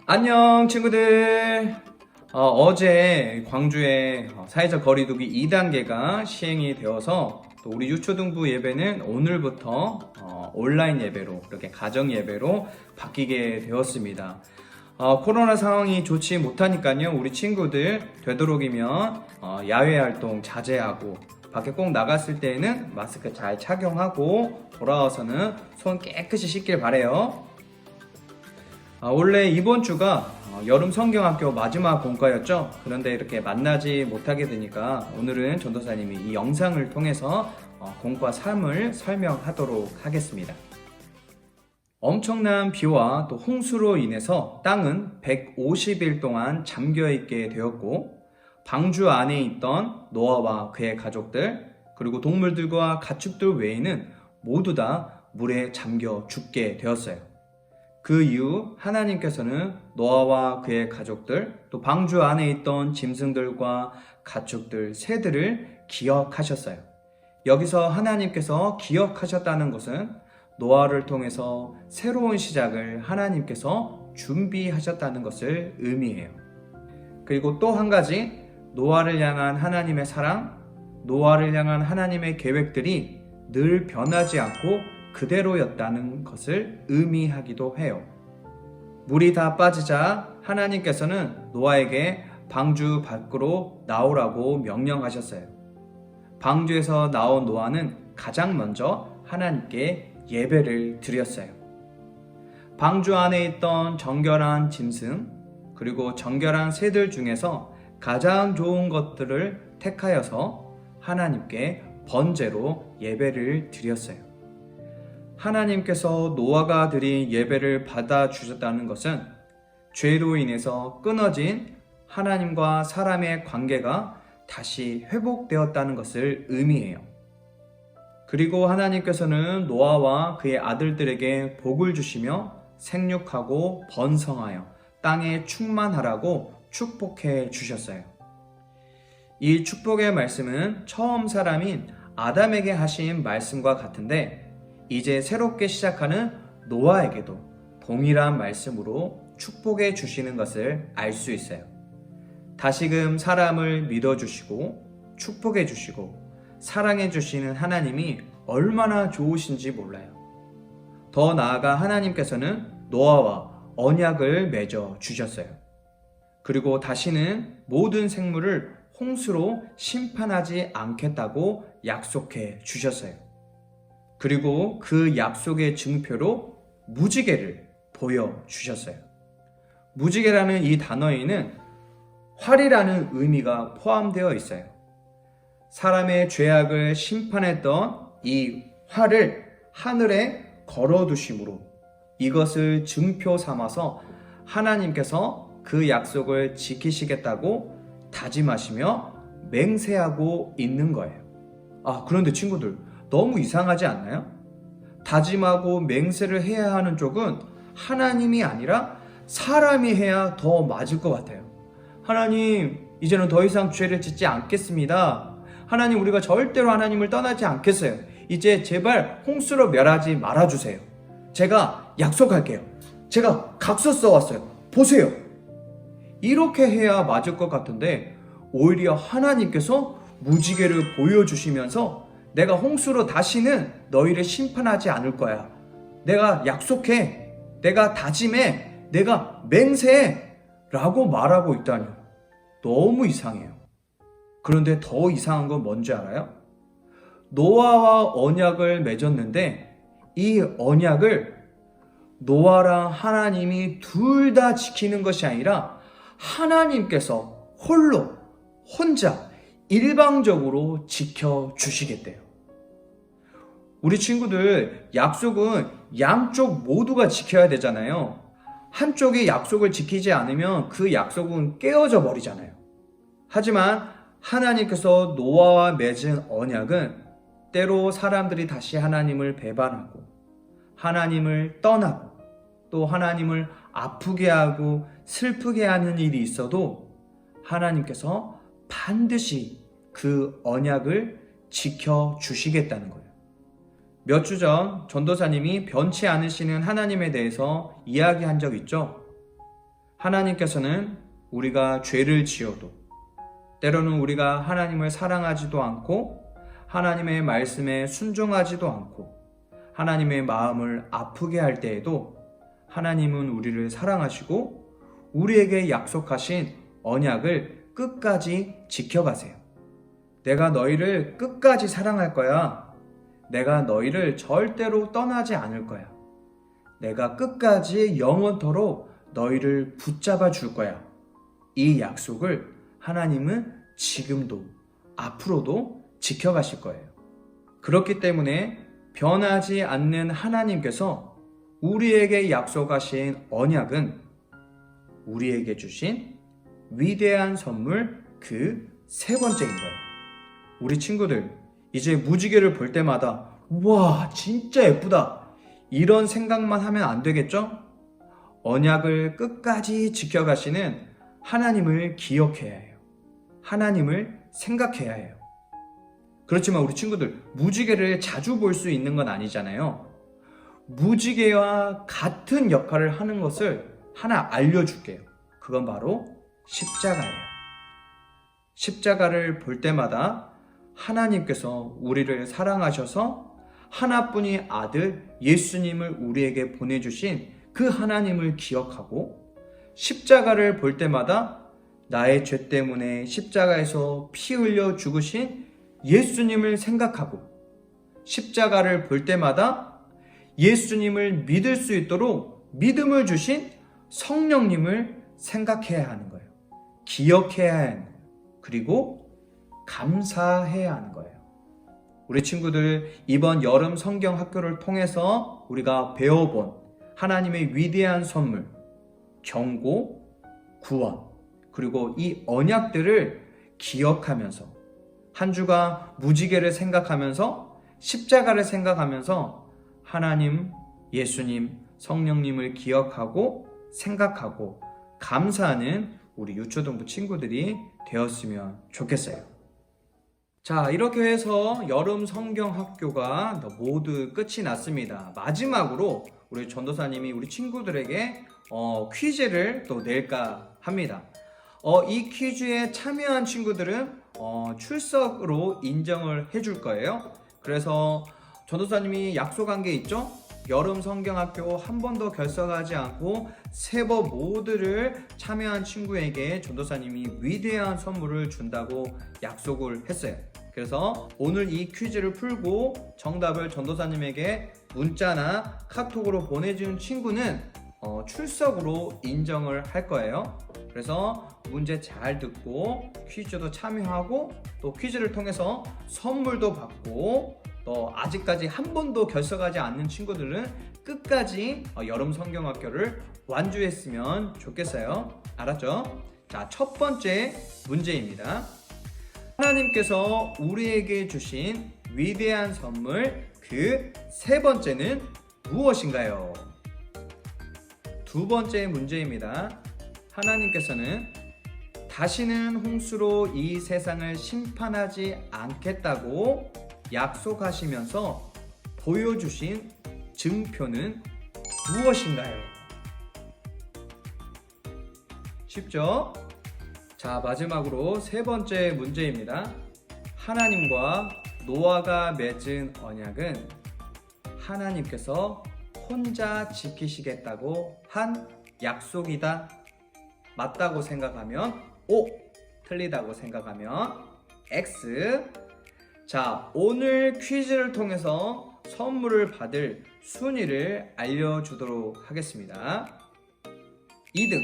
안녕 친구들. 어제 광주에 사회적 거리두기 2단계가 시행이 되어서 또 우리 유초등부 예배는 오늘부터 온라인 예배로 이렇게 가정 예배로 바뀌게 되었습니다. 코로나 상황이 좋지 못하니까요, 우리 친구들 되도록이면 야외 활동 자제하고 밖에 꼭 나갔을 때에는 마스크 잘 착용하고 돌아와서는 손 깨끗이 씻길 바래요. 원래 이번 주가 여름 성경학교 마지막 공과였죠. 그런데 이렇게 만나지 못하게 되니까 오늘은 전도사님이 이 영상을 통해서 공과 3을 설명하도록 하겠습니다. 엄청난 비와 또 홍수로 인해서 땅은 150일 동안 잠겨있게 되었고, 방주 안에 있던 노아와 그의 가족들, 그리고 동물들과 가축들 외에는 모두 다 물에 잠겨 죽게 되었어요. 그 이후 하나님께서는 노아와 그의 가족들, 또 방주 안에 있던 짐승들과 가축들, 새들을 기억하셨어요. 여기서 하나님께서 기억하셨다는 것은 노아를 통해서 새로운 시작을 하나님께서 준비하셨다는 것을 의미해요. 그리고 또 한 가지, 노아를 향한 하나님의 사랑, 노아를 향한 하나님의 계획들이 늘 변하지 않고 그대로였다는 것을 의미하기도 해요. 물이 다 빠지자 하나님께서는 노아에게 방주 밖으로 나오라고 명령하셨어요. 방주에서 나온 노아는 가장 먼저 하나님께 예배를 드렸어요. 방주 안에 있던 정결한 짐승, 그리고 정결한 새들 중에서 가장 좋은 것들을 택하여서 하나님께 번제로 예배를 드렸어요. 하나님께서 노아가 드린 예배를 받아주셨다는 것은 죄로 인해서 끊어진 하나님과 사람의 관계가 다시 회복되었다는 것을 의미해요. 그리고 하나님께서는 노아와 그의 아들들에게 복을 주시며 생육하고 번성하여 땅에 충만하라고 축복해 주셨어요. 이 축복의 말씀은 처음 사람인 아담에게 하신 말씀과 같은데, 이제 새롭게 시작하는 노아에게도 동일한 말씀으로 축복해 주시는 것을 알 수 있어요. 다시금 사람을 믿어주시고 축복해 주시고 사랑해 주시는 하나님이 얼마나 좋으신지 몰라요. 더 나아가 하나님께서는 노아와 언약을 맺어 주셨어요. 그리고 다시는 모든 생물을 홍수로 심판하지 않겠다고 약속해 주셨어요. 그리고 그 약속의 증표로 무지개를 보여주셨어요. 무지개라는 이 단어에는 활이라는 의미가 포함되어 있어요. 사람의 죄악을 심판했던 이 활을 하늘에 걸어두심으로 이것을 증표 삼아서 하나님께서 그 약속을 지키시겠다고 다짐하시며 맹세하고 있는 거예요. 그런데 친구들, 너무 이상하지 않나요? 다짐하고 맹세를 해야 하는 쪽은 하나님이 아니라 사람이 해야 더 맞을 것 같아요. 하나님, 이제는 더 이상 죄를 짓지 않겠습니다. 하나님, 우리가 절대로 하나님을 떠나지 않겠어요. 이제 제발 홍수로 멸하지 말아주세요. 제가 약속할게요. 제가 각서 써왔어요. 보세요. 이렇게 해야 맞을 것 같은데, 오히려 하나님께서 무지개를 보여주시면서 내가 홍수로 다시는 너희를 심판하지 않을 거야. 내가 약속해. 내가 다짐해. 내가 맹세해. 라고 말하고 있다니. 너무 이상해요. 그런데 더 이상한 건 뭔지 알아요? 노아와 언약을 맺었는데 이 언약을 노아랑 하나님이 둘 다 지키는 것이 아니라 하나님께서 혼자 일방적으로 지켜주시겠대요. 우리 친구들, 약속은 양쪽 모두가 지켜야 되잖아요. 한쪽이 약속을 지키지 않으면 그 약속은 깨어져 버리잖아요. 하지만 하나님께서 노아와 맺은 언약은 때로 사람들이 다시 하나님을 배반하고 하나님을 떠나고 또 하나님을 아프게 하고 슬프게 하는 일이 있어도 하나님께서 반드시 그 언약을 지켜주시겠다는 거예요. 몇 주 전 전도사님이 변치 않으시는 하나님에 대해서 이야기한 적 있죠? 하나님께서는 우리가 죄를 지어도, 때로는 우리가 하나님을 사랑하지도 않고 하나님의 말씀에 순종하지도 않고 하나님의 마음을 아프게 할 때에도 하나님은 우리를 사랑하시고 우리에게 약속하신 언약을 끝까지 지켜가세요. 내가 너희를 끝까지 사랑할 거야. 내가 너희를 절대로 떠나지 않을 거야. 내가 끝까지 영원토록 너희를 붙잡아 줄 거야. 이 약속을 하나님은 지금도 앞으로도 지켜가실 거예요. 그렇기 때문에 변하지 않는 하나님께서 우리에게 약속하신 언약은 우리에게 주신 위대한 선물 그 세 번째인 거예요. 우리 친구들, 이제 무지개를 볼 때마다 와, 진짜 예쁘다, 이런 생각만 하면 안 되겠죠? 언약을 끝까지 지켜가시는 하나님을 기억해야 해요. 하나님을 생각해야 해요. 그렇지만 우리 친구들, 무지개를 자주 볼 수 있는 건 아니잖아요. 무지개와 같은 역할을 하는 것을 하나 알려줄게요. 그건 바로 십자가예요. 십자가를 볼 때마다 하나님께서 우리를 사랑하셔서 하나뿐인 아들 예수님을 우리에게 보내주신 그 하나님을 기억하고, 십자가를 볼 때마다 나의 죄 때문에 십자가에서 피 흘려 죽으신 예수님을 생각하고, 십자가를 볼 때마다 예수님을 믿을 수 있도록 믿음을 주신 성령님을 생각해야 하는 거예요. 기억해야 하는 거예요. 그리고 감사해야 하는 거예요. 우리 친구들, 이번 여름 성경 학교를 통해서 우리가 배워본 하나님의 위대한 선물, 경고, 구원, 그리고 이 언약들을 기억하면서 한 주간 무지개를 생각하면서 십자가를 생각하면서 하나님, 예수님, 성령님을 기억하고 생각하고 감사하는 우리 유초등부 친구들이 되었으면 좋겠어요. 자, 이렇게 해서 여름 성경 학교가 모두 끝이 났습니다. 마지막으로 우리 전도사님이 우리 친구들에게 퀴즈를 또 낼까 합니다. 이 퀴즈에 참여한 친구들은 출석으로 인정을 해줄 거예요. 그래서 전도사님이 약속한 게 있죠? 여름 성경학교 한 번도 결석하지 않고 세 번 모두를 참여한 친구에게 전도사님이 위대한 선물을 준다고 약속을 했어요. 그래서 오늘 이 퀴즈를 풀고 정답을 전도사님에게 문자나 카톡으로 보내준 친구는 출석으로 인정을 할 거예요. 그래서 문제 잘 듣고 퀴즈도 참여하고 또 퀴즈를 통해서 선물도 받고, 또 아직까지 한 번도 결석하지 않는 친구들은 끝까지 여름 성경학교를 완주했으면 좋겠어요. 알았죠? 자, 첫 번째 문제입니다. 하나님께서 우리에게 주신 위대한 선물 그 세 번째는 무엇인가요? 두 번째 문제입니다. 하나님께서는 다시는 홍수로 이 세상을 심판하지 않겠다고 약속하시면서 보여주신 증표는 무엇인가요? 쉽죠? 자, 마지막으로 세 번째 문제입니다. 하나님과 노아가 맺은 언약은 하나님께서 혼자 지키시겠다고 한 약속이다. 맞다고 생각하면 O, 틀리다고 생각하면 X. 자, 오늘 퀴즈를 통해서 선물을 받을 순위를 알려주도록 하겠습니다. 2등,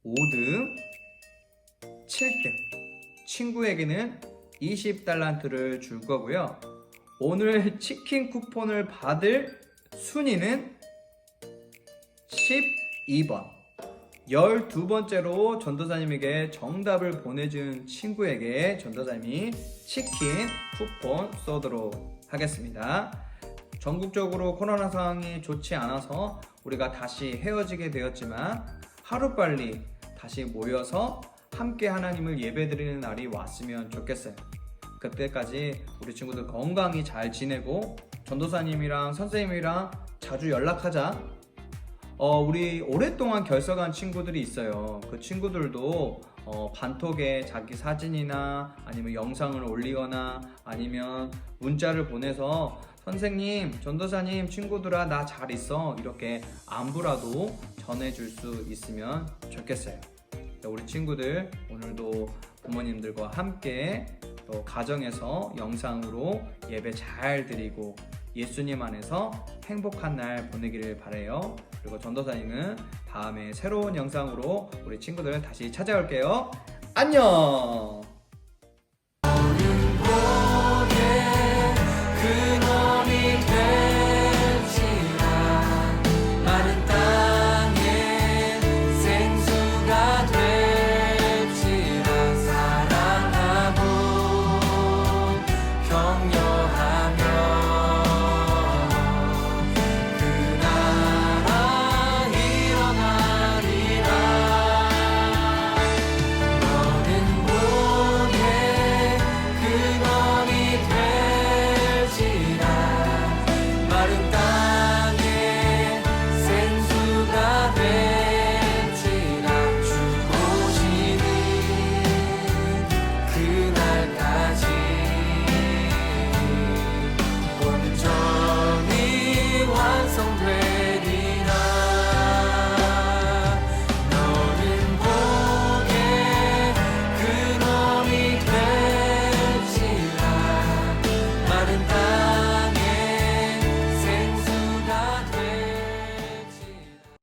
5등, 7등 친구에게는 20달란트를 줄 거고요. 오늘 치킨 쿠폰을 받을 순위는 12번. 12번째로 전도사님에게 정답을 보내준 친구에게 전도사님이 치킨 쿠폰 쏘도록 하겠습니다. 전국적으로 코로나 상황이 좋지 않아서 우리가 다시 헤어지게 되었지만 하루빨리 다시 모여서 함께 하나님을 예배드리는 날이 왔으면 좋겠어요. 그때까지 우리 친구들 건강히 잘 지내고 전도사님이랑 선생님이랑 자주 연락하자. 우리 오랫동안 결석한 친구들이 있어요. 그 친구들도 단톡에 자기 사진이나 아니면 영상을 올리거나 아니면 문자를 보내서 선생님, 전도사님, 친구들아 나 잘 있어 이렇게 안부라도 전해줄 수 있으면 좋겠어요. 우리 친구들 오늘도 부모님들과 함께 또 가정에서 영상으로 예배 잘 드리고 예수님 안에서 행복한 날 보내기를 바라요. 그리고 전도사님은 다음에 새로운 영상으로 우리 친구들 다시 찾아올게요. 안녕!